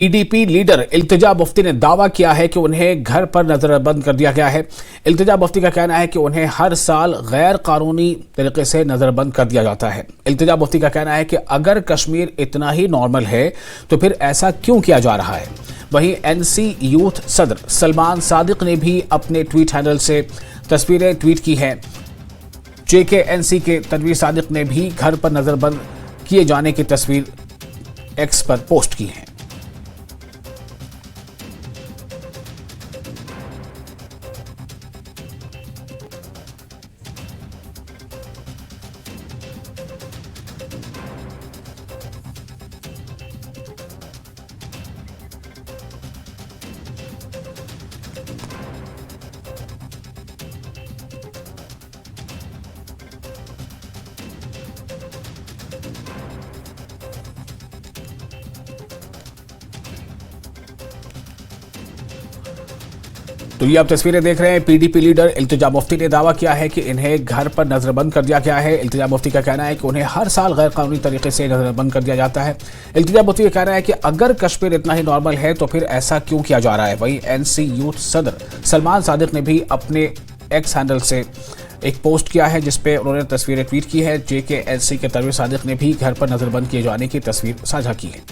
PDP leader Iltija Mufti ने दावा किया है कि उन्हें घर पर नजरबंद कर दिया गया है। इल्तिजा मुफ्ती का कहना है कि उन्हें हर साल गैर कानूनी तरीके से नजरबंद कर दिया जाता है। इल्तिजा मुफ्ती का कहना है कि अगर कश्मीर इतना ही नॉर्मल है तो फिर ऐसा क्यों किया जा रहा है। वहीं एनसी यूथ सदर सलमान सादिक ने भी अपने ट्वीट हैंडल से तस्वीरें ट्वीट की हैं। JKNC के तनवीर सादिक ने भी घर पर नजरबंद किए जाने की तस्वीर एक्स पर पोस्ट की है। तो ये आप तस्वीरें देख रहे हैं। पीडीपी लीडर इल्तिजा मुफ्ती ने दावा किया है कि इन्हें घर पर नजरबंद कर दिया गया है। इल्तिजा मुफ्ती का कहना है कि उन्हें हर साल गैर कानूनी तरीके से नजरबंद कर दिया जाता है। इल्तिजा मुफ्ती का कहना है कि अगर कश्मीर इतना ही नॉर्मल है तो फिर ऐसा क्यों किया जा रहा है। वहीं एनसी यूथ सदर सलमान सादिक ने भी अपने एक्स हैंडल से एक पोस्ट किया है जिसपे उन्होंने तस्वीरें ट्वीट की है। JKNC के तनवीर सादिक ने भी घर पर नजरबंद किए जाने की तस्वीर साझा की है।